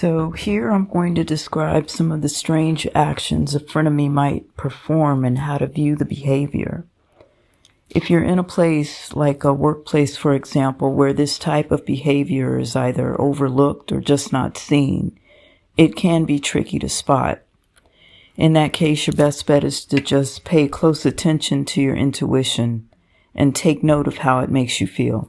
So here I'm going to describe some of the strange actions a frenemy might perform and how to view the behavior. If you're in a place like a workplace, for example, where this type of behavior is either overlooked or just not seen, it can be tricky to spot. In that case, your best bet is to just pay close attention to your intuition and take note of how it makes you feel.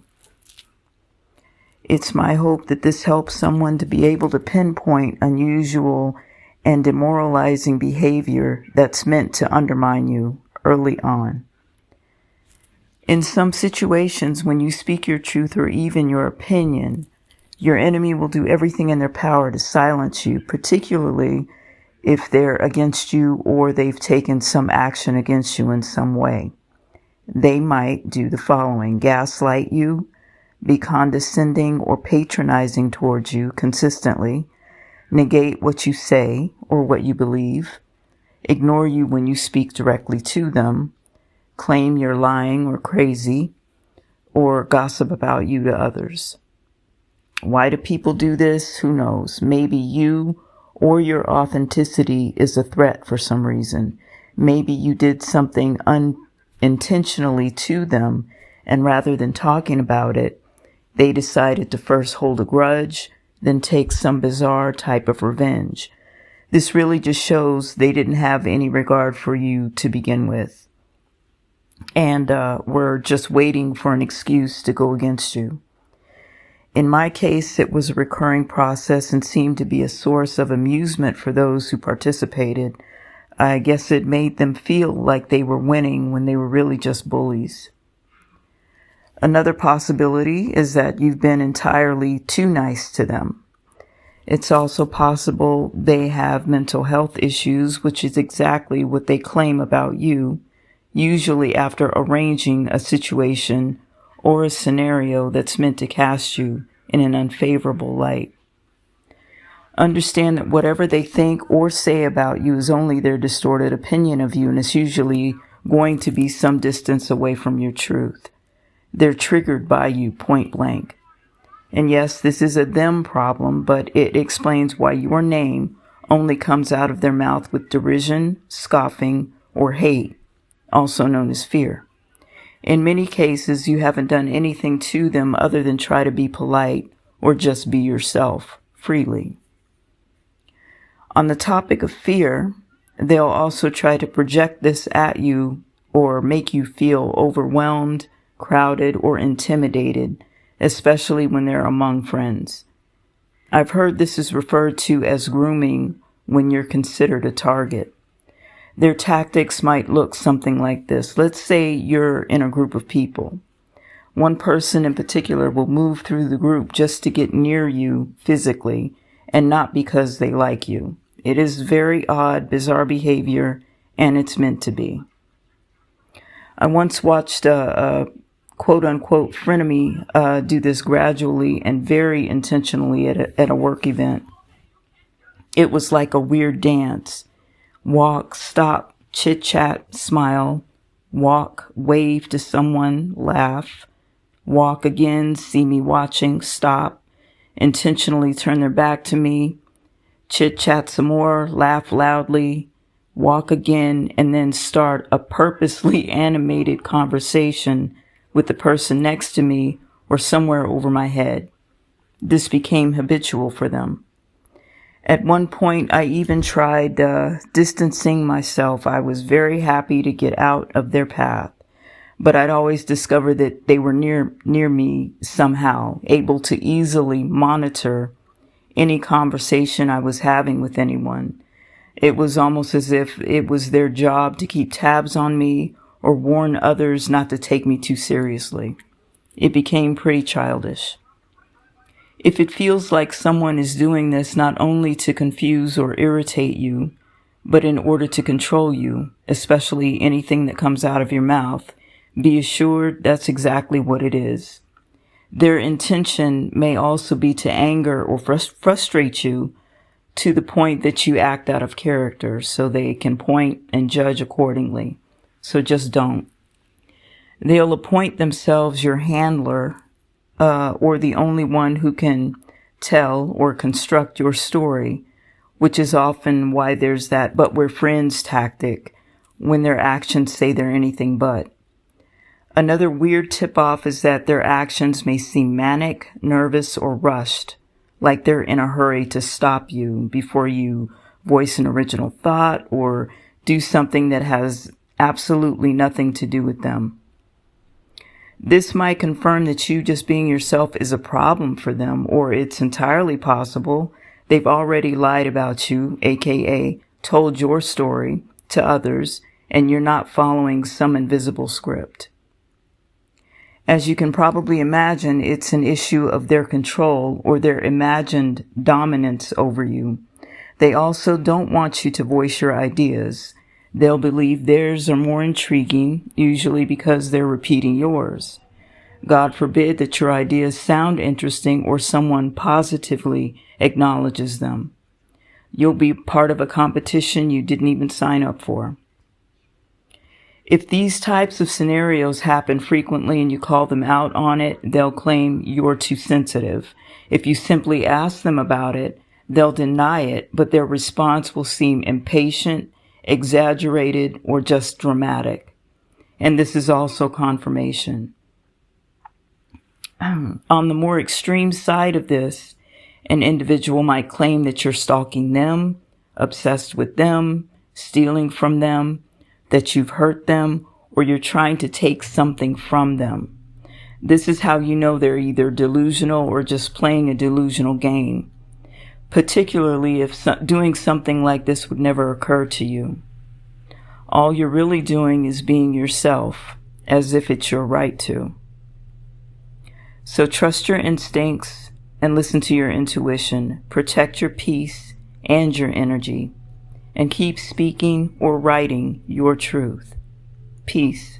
It's my hope that this helps someone to be able to pinpoint unusual and demoralizing behavior that's meant to undermine you early on. In some situations, when you speak your truth or even your opinion, your enemy will do everything in their power to silence you, particularly if they're against you or they've taken some action against you in some way. They might do the following: gaslight you, be condescending or patronizing towards you consistently, negate what you say or what you believe, ignore you when you speak directly to them, claim you're lying or crazy, or gossip about you to others. Why do people do this? Who knows? Maybe you or your authenticity is a threat for some reason. Maybe you did something unintentionally to them, and rather than talking about it, they decided to first hold a grudge, then take some bizarre type of revenge. This really just shows they didn't have any regard for you to begin with, and were just waiting for an excuse to go against you. In my case, it was a recurring process and seemed to be a source of amusement for those who participated. I guess it made them feel like they were winning when they were really just bullies. Another possibility is that you've been entirely too nice to them. It's also possible they have mental health issues, which is exactly what they claim about you, usually after arranging a situation or a scenario that's meant to cast you in an unfavorable light. Understand that whatever they think or say about you is only their distorted opinion of you, and it's usually going to be some distance away from your truth. They're triggered by you point blank. And yes, this is a them problem, but it explains why your name only comes out of their mouth with derision, scoffing, or hate, also known as fear. In many cases, you haven't done anything to them other than try to be polite or just be yourself freely. On the topic of fear, they'll also try to project this at you or make you feel overwhelmed, crowded, or intimidated, especially when they're among friends. I've heard this is referred to as grooming when you're considered a target. Their tactics might look something like this. Let's say you're in a group of people. One person in particular will move through the group just to get near you physically and not because they like you. It is very odd, bizarre behavior, and it's meant to be. I once watched a quote-unquote frenemy do this gradually and very intentionally at a work event. It was like a weird dance. Walk, stop, chit-chat, smile. Walk, wave to someone, laugh. Walk again, see me watching, stop. Intentionally turn their back to me. Chit-chat some more, laugh loudly. Walk again, and then start a purposely animated conversation with the person next to me or somewhere over my head. This became habitual for them. At one point, I even tried distancing myself. I was very happy to get out of their path, but I'd always discovered that they were near me somehow, able to easily monitor any conversation I was having with anyone. It was almost as if it was their job to keep tabs on me or warn others not to take me too seriously. It became pretty childish. If it feels like someone is doing this not only to confuse or irritate you, but in order to control you, especially anything that comes out of your mouth, be assured that's exactly what it is. Their intention may also be to anger or frustrate you to the point that you act out of character so they can point and judge accordingly. So just don't. They'll appoint themselves your handler or the only one who can tell, or construct your story, which is often why there's that "but we're friends" tactic when their actions say they're anything but. Another weird tip-off is that their actions may seem manic, nervous, or rushed, like they're in a hurry to stop you before you voice an original thought or do something that has absolutely nothing to do with them. This might confirm that you just being yourself is a problem for them, or it's entirely possible they've already lied about you, aka told your story to others, and you're not following some invisible script. As you can probably imagine, it's an issue of their control or their imagined dominance over you. They also don't want you to voice your ideas. They'll believe theirs are more intriguing, usually because they're repeating yours. God forbid that your ideas sound interesting or someone positively acknowledges them. You'll be part of a competition you didn't even sign up for. If these types of scenarios happen frequently and you call them out on it, they'll claim you're too sensitive. If you simply ask them about it, they'll deny it, but their response will seem impatient, exaggerated, or just dramatic. And this is also confirmation. On the more extreme side of this, an individual might claim that you're stalking them, obsessed with them, stealing from them, that you've hurt them, or you're trying to take something from them. This is how you know they're either delusional or just playing a delusional game, particularly if doing something like this would never occur to you. All you're really doing is being yourself, as if it's your right to. So trust your instincts and listen to your intuition. Protect your peace and your energy, and keep speaking or writing your truth. Peace.